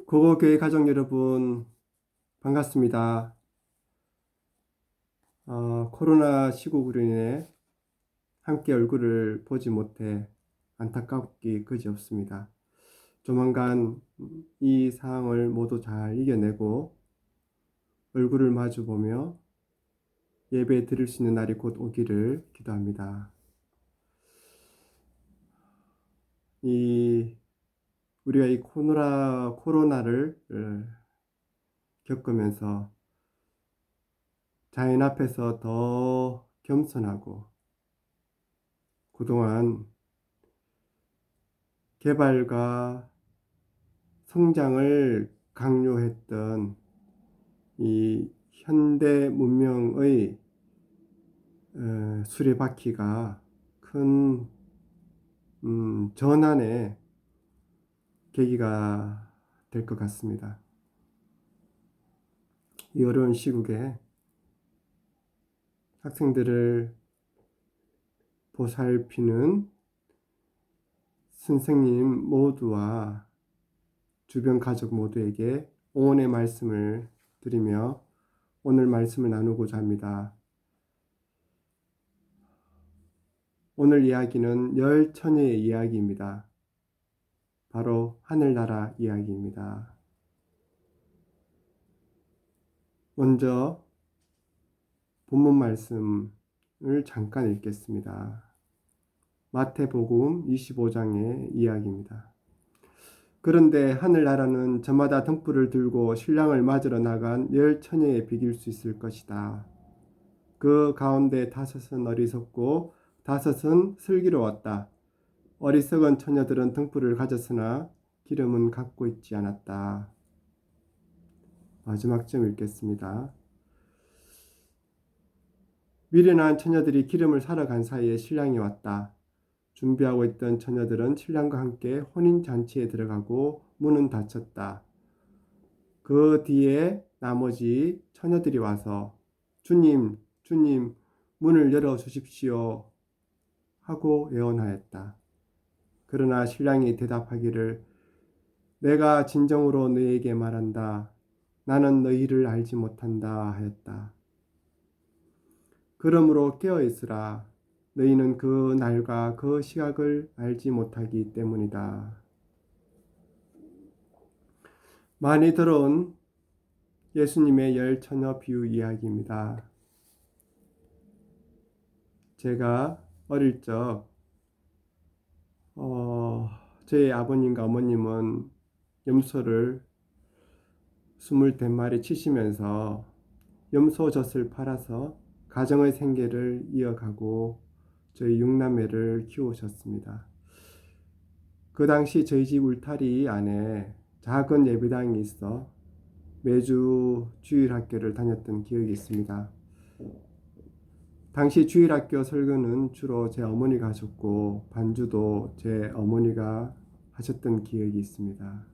고고교회 가족 여러분, 반갑습니다. 코로나 시국으로 인해 함께 얼굴을 보지 못해 안타깝기 그지없습니다. 조만간 이 상황을 모두 잘 이겨내고 얼굴을 마주보며 예배 드릴 수 있는 날이 곧 오기를 기도합니다. 우리가 이 코로나를 겪으면서 자연 앞에서 더 겸손하고 그동안 개발과 성장을 강요했던 이 현대 문명의 수레바퀴가 큰 전환의 계기가 될 것 같습니다. 이 어려운 시국에 학생들을 보살피는 선생님 모두와 주변 가족 모두에게 응원의 말씀을 드리며 오늘 말씀을 나누고자 합니다. 오늘 이야기는 열 처녀의 이야기입니다. 바로 하늘나라 이야기입니다. 먼저 본문 말씀을 잠깐 읽겠습니다. 마태복음 25장의 이야기입니다. 그런데 하늘나라는 저마다 등불을 들고 신랑을 맞으러 나간 열 처녀에 비길 수 있을 것이다. 그 가운데 5은 어리석고 5은 슬기로웠다. 어리석은 처녀들은 등불을 가졌으나 기름은 갖고 있지 않았다. 마지막 점 읽겠습니다. 미련한 처녀들이 기름을 사러 간 사이에 신랑이 왔다. 준비하고 있던 처녀들은 신랑과 함께 혼인잔치에 들어가고 문은 닫혔다. 그 뒤에 나머지 처녀들이 와서 주님, 주님, 문을 열어주십시오 하고 애원하였다. 그러나 신랑이 대답하기를 내가 진정으로 너희에게 말한다. 나는 너희를 알지 못한다 하였다. 그러므로 깨어있으라. 너희는 그 날과 그 시각을 알지 못하기 때문이다. 많이 들어온 예수님의 열 처녀 비유 이야기입니다. 제가 어릴 적 저희 아버님과 어머님은 염소를 20마리 치시면서 염소젖을 팔아서 가정의 생계를 이어가고 저희 6남매를 키우셨습니다. 그 당시 저희 집 울타리 안에 작은 예배당이 있어 매주 주일학교를 다녔던 기억이 있습니다. 당시 주일학교 설교는 주로 제 어머니가 하셨고 반주도 제 어머니가 하셨던 기억이 있습니다.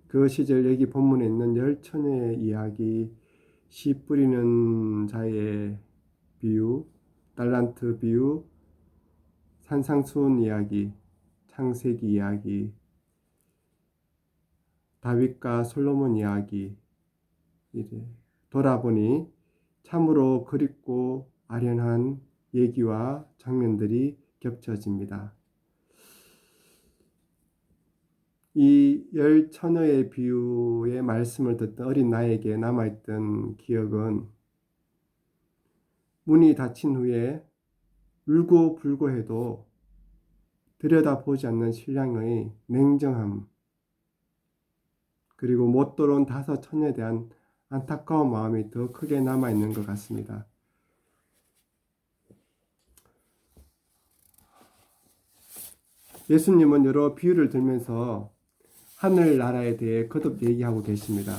그 시절 여기 본문에 있는 열 처녀의 이야기, 씨 뿌리는 자의 비유, 달란트 비유, 산상수훈 이야기, 창세기 이야기, 다윗과 솔로몬 이야기, 돌아보니 참으로 그립고 아련한 얘기와 장면들이 겹쳐집니다. 이 열 처녀의 비유의 말씀을 듣던 어린 나에게 남아있던 기억은 문이 닫힌 후에 울고 불고 해도 들여다보지 않는 신랑의 냉정함, 그리고 못 들어온 5 처녀에 대한 안타까운 마음이 더 크게 남아있는 것 같습니다. 예수님은 여러 비유를 들면서 하늘나라에 대해 거듭 얘기하고 계십니다.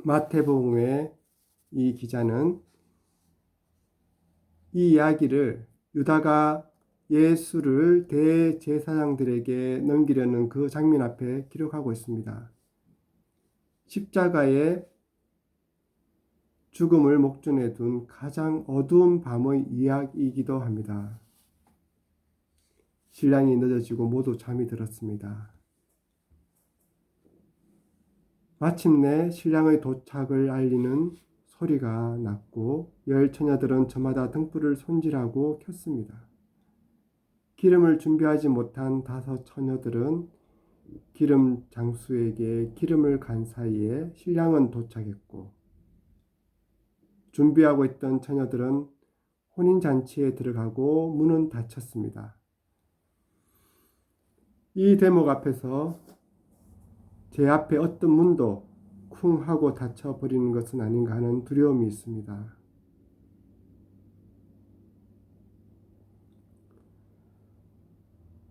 마태복음의 이 기자는 이 이야기를 유다가 예수를 대제사장들에게 넘기려는 그 장면 앞에 기록하고 있습니다. 십자가의 죽음을 목전에 둔 가장 어두운 밤의 이야기이기도 합니다. 신랑이 늦어지고 모두 잠이 들었습니다. 마침내 신랑의 도착을 알리는 소리가 났고 열 처녀들은 저마다 등불을 손질하고 켰습니다. 기름을 준비하지 못한 5 처녀들은 기름 장수에게 기름을 간 사이에 신랑은 도착했고 준비하고 있던 처녀들은 혼인잔치에 들어가고 문은 닫혔습니다. 이 대목 앞에서 제 앞에 어떤 문도 쿵 하고 닫혀버리는 것은 아닌가 하는 두려움이 있습니다.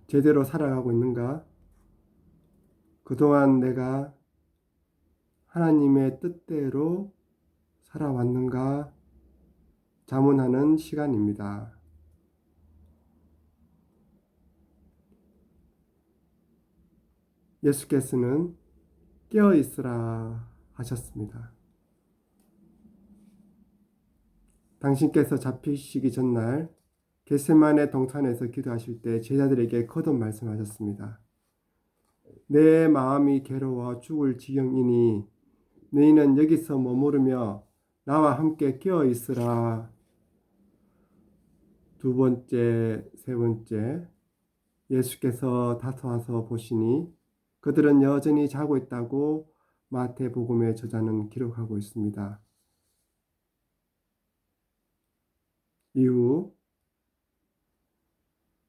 제대로 살아가고 있는가? 그동안 내가 하나님의 뜻대로 살아왔는가? 자문하는 시간입니다. 예수께서는 깨어 있으라 하셨습니다. 당신께서 잡히시기 전날 겟세마네 동산에서 기도하실 때 제자들에게 거듭 말씀하셨습니다. 내 마음이 괴로워 죽을 지경이니 너희는 여기서 머무르며 나와 함께 깨어 있으라. 2번째, 3번째, 예수께서 다가와서 보시니 그들은 여전히 자고 있다고 마태복음의 저자는 기록하고 있습니다. 이후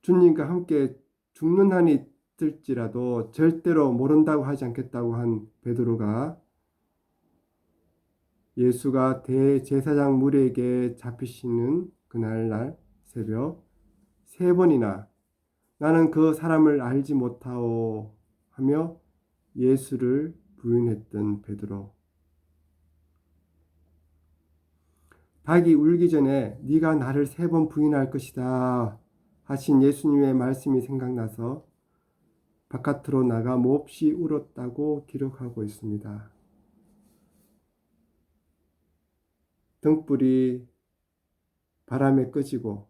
주님과 함께 죽는 한이 들지라도 절대로 모른다고 하지 않겠다고 한 베드로가 예수가 대제사장 무리에게 잡히시는 그날날 새벽 3번이나 나는 그 사람을 알지 못하오 하며 예수를 부인했던 베드로. 닭이 울기 전에 네가 나를 3번 부인할 것이다 하신 예수님의 말씀이 생각나서 바깥으로 나가 몹시 울었다고 기록하고 있습니다. 등불이 바람에 꺼지고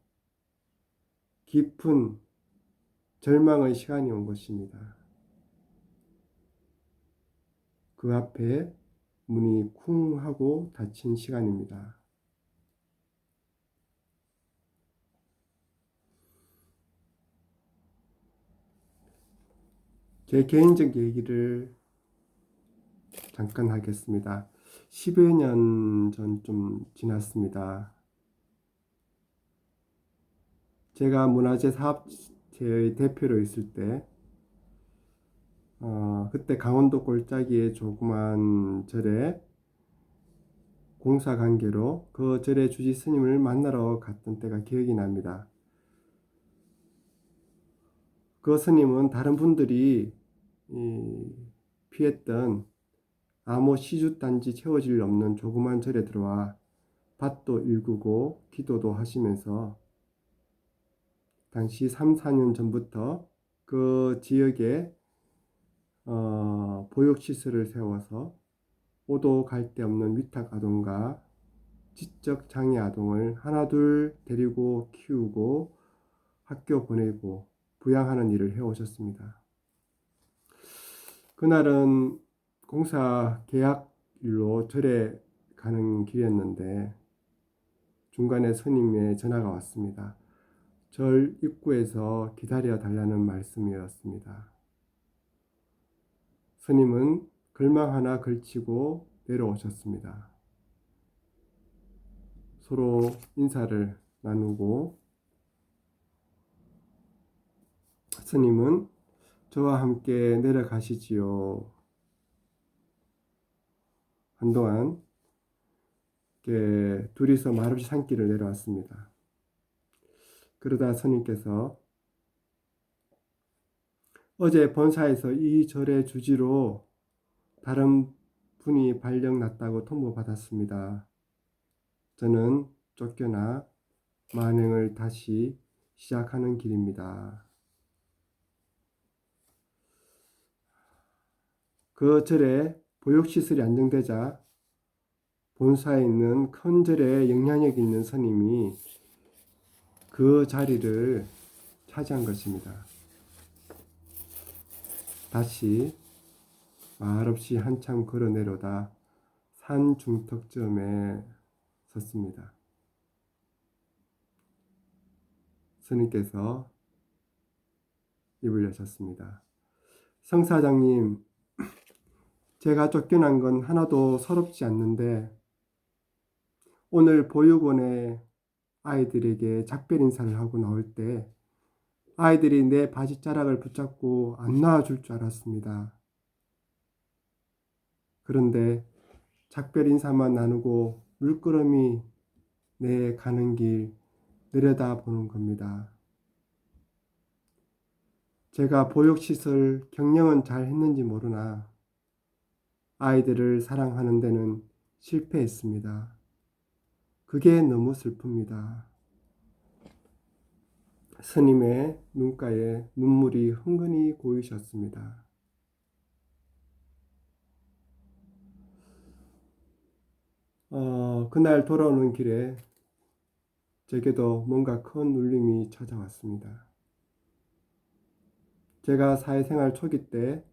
깊은 절망의 시간이 온 것입니다. 그 앞에 문이 쿵 하고 닫힌 시간입니다. 제 개인적 얘기를 잠깐 하겠습니다. 10여 년 전 좀 지났습니다. 제가 문화재 사업체의 대표로 있을 때 그때 강원도 골짜기의 조그만 절에 공사 관계로 그 절의 주지 스님을 만나러 갔던 때가 기억이 납니다. 그 스님은 다른 분들이 피했던 암호 시주단지 채워질 일 없는 조그만 절에 들어와 밭도 일구고 기도도 하시면서 당시 3, 4년 전부터 그 지역에 보육시설을 세워서 오도 갈 데 없는 위탁 아동과 지적 장애 아동을 하나둘 데리고 키우고 학교 보내고 부양하는 일을 해오셨습니다. 그날은 공사 계약일로 절에 가는 길이었는데 중간에 스님의 전화가 왔습니다. 절 입구에서 기다려 달라는 말씀이었습니다. 스님은 글망 하나 걸치고 내려오셨습니다. 서로 인사를 나누고 스님은 저와 함께 내려가시지요. 한동안 둘이서 말없이 산길을 내려왔습니다. 그러다 스님께서 어제 본사에서 이 절의 주지로 다른 분이 발령 났다고 통보받았습니다. 저는 쫓겨나 만행을 다시 시작하는 길입니다. 그 절에 보육시설이 안정되자 본사에 있는 큰 절에 영향력 있는 스님이 그 자리를 차지한 것입니다. 다시 말없이 한참 걸어 내려다 산 중턱점에 섰습니다. 스님께서 입을 여셨습니다. 성사장님, 제가 쫓겨난 건 하나도 서럽지 않는데 오늘 보육원에 아이들에게 작별 인사를 하고 나올 때 아이들이 내 바지자락을 붙잡고 안 놔줄 줄 알았습니다. 그런데 작별 인사만 나누고 물끄러미 내 가는 길 내려다보는 겁니다. 제가 보육시설 경영은 잘 했는지 모르나 아이들을 사랑하는 데는 실패했습니다. 그게 너무 슬픕니다. 스님의 눈가에 눈물이 흥건히 고이셨습니다. 그날 돌아오는 길에 제게도 뭔가 큰 울림이 찾아왔습니다. 제가 사회생활 초기 때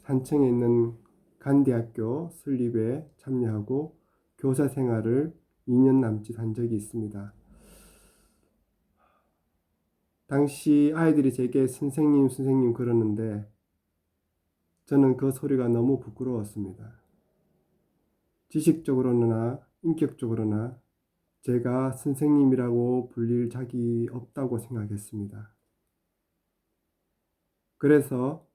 산청에 있는 간대학교 설립에 참여하고 교사 생활을 2년 남짓 한 적이 있습니다. 당시 아이들이 제게 선생님, 선생님 그러는데 저는 그 소리가 너무 부끄러웠습니다. 지식적으로나 인격적으로나 제가 선생님이라고 불릴 자격이 없다고 생각했습니다. 그래서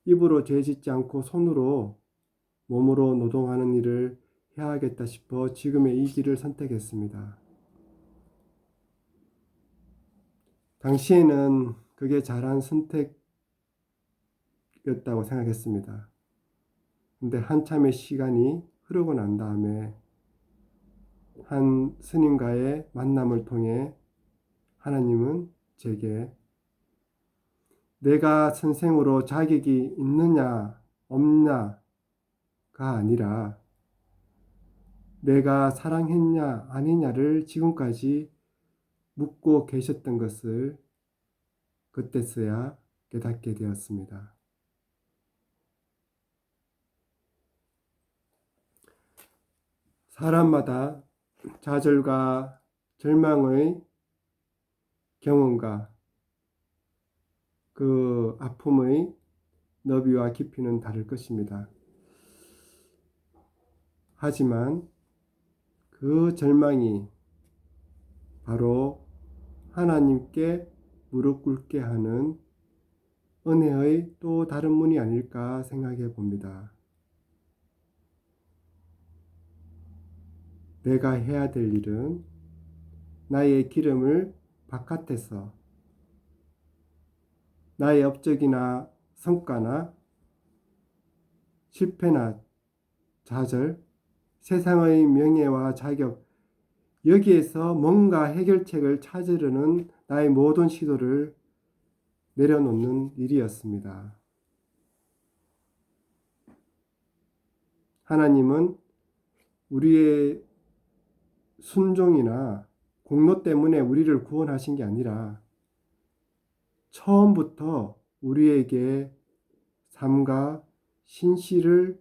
입으로 죄짓지 않고 손으로 몸으로 노동하는 일을 해야겠다 싶어 지금의 이 길을 선택했습니다. 당시에는 그게 잘한 선택이었다고 생각했습니다. 근데 한참의 시간이 흐르고 난 다음에 한 스님과의 만남을 통해 하나님은 제게 내가 선생으로 자격이 있느냐 없냐가 아니라 내가 사랑했냐 아니냐를 지금까지 묻고 계셨던 것을 그때서야 깨닫게 되었습니다. 사람마다 좌절과 절망의 경험과 그 아픔의 너비와 깊이는 다를 것입니다. 하지만 그 절망이 바로 하나님께 무릎 꿇게 하는 은혜의 또 다른 문이 아닐까 생각해 봅니다. 내가 해야 될 일은 나의 기름을 바깥에서 나의 업적이나 성과나 실패나 좌절, 세상의 명예와 자격, 여기에서 뭔가 해결책을 찾으려는 나의 모든 시도를 내려놓는 일이었습니다. 하나님은 우리의 순종이나 공로 때문에 우리를 구원하신 게 아니라 처음부터 우리에게 삶과 신실을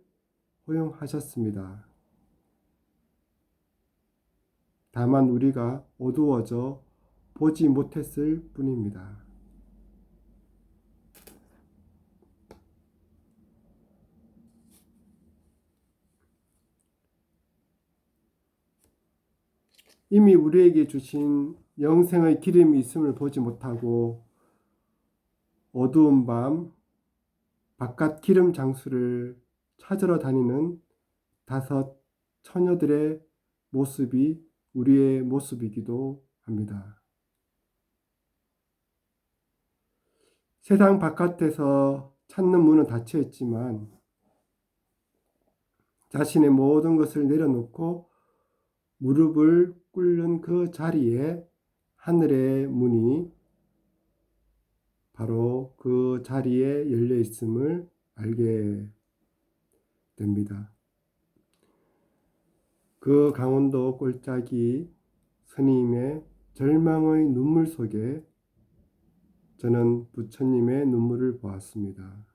허용하셨습니다. 다만 우리가 어두워져 보지 못했을 뿐입니다. 이미 우리에게 주신 영생의 기름이 있음을 보지 못하고 어두운 밤 바깥 기름 장수를 찾으러 다니는 5 처녀들의 모습이 우리의 모습이기도 합니다. 세상 바깥에서 찾는 문은 닫혀 있지만 자신의 모든 것을 내려놓고 무릎을 꿇는 그 자리에 하늘의 문이 바로 그 자리에 열려 있음을 알게 됩니다. 그 강원도 꼴짝이 스님의 절망의 눈물 속에 저는 부처님의 눈물을 보았습니다.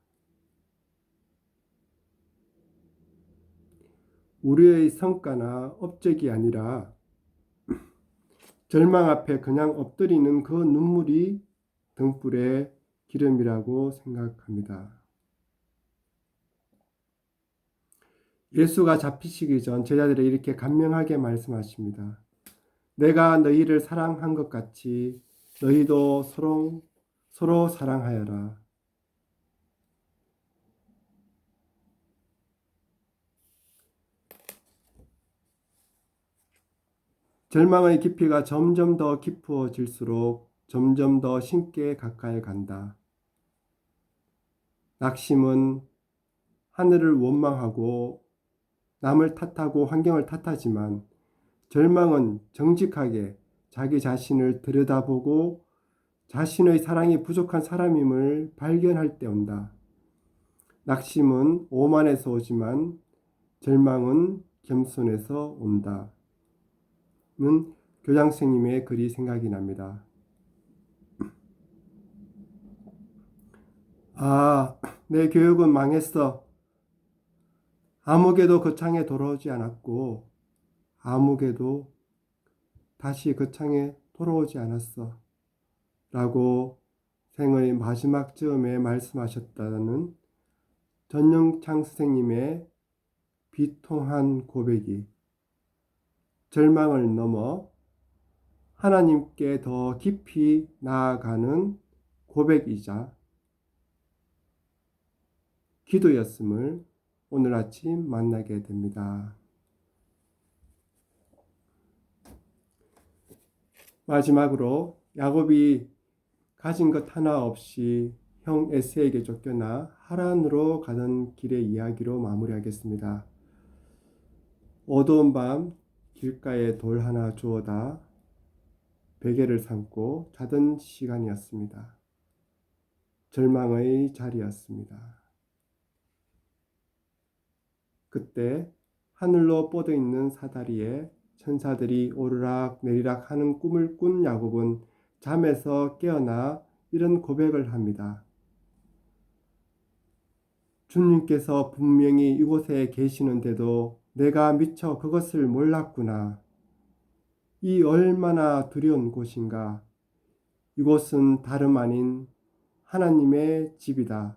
우리의 성과나 업적이 아니라 절망 앞에 그냥 엎드리는 그 눈물이 등불의 기름이라고 생각합니다. 예수가 잡히시기 전 제자들에게 이렇게 간명하게 말씀하십니다. 내가 너희를 사랑한 것 같이 너희도 서로 사랑하여라. 절망의 깊이가 점점 더 깊어질수록 점점 더 신께 가까이 간다. 낙심은 하늘을 원망하고 남을 탓하고 환경을 탓하지만 절망은 정직하게 자기 자신을 들여다보고 자신의 사랑이 부족한 사람임을 발견할 때 온다. 낙심은 오만에서 오지만 절망은 겸손에서 온다. 는 교장선생님의 글이 생각이 납니다. 아, 내 교육은 망했어. 아무개도 거창에 돌아오지 않았고 아무개도 다시 거창에 돌아오지 않았어. 라고 생의 마지막 즈음에 말씀하셨다는 전영창 선생님의 비통한 고백이 절망을 넘어 하나님께 더 깊이 나아가는 고백이자 기도였음을 오늘 아침 만나게 됩니다. 마지막으로 야곱이 가진 것 하나 없이 형 에스에게 쫓겨나 하란으로 가던 길의 이야기로 마무리하겠습니다. 어두운 밤 길가에 돌 하나 주워다 베개를 삼고 자던 시간이었습니다. 절망의 자리였습니다. 그때 하늘로 뻗어있는 사다리에 천사들이 오르락 내리락 하는 꿈을 꾼 야곱은 잠에서 깨어나 이런 고백을 합니다. 주님께서 분명히 이곳에 계시는데도 내가 미처 그것을 몰랐구나. 이 얼마나 두려운 곳인가. 이곳은 다름 아닌 하나님의 집이다.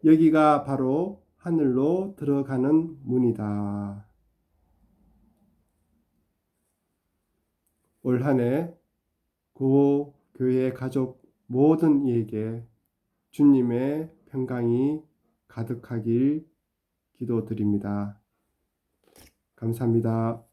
여기가 바로 하늘로 들어가는 문이다. 올 한 해 교회 가족 모든 이에게 주님의 평강이 가득하길 기도드립니다. 감사합니다.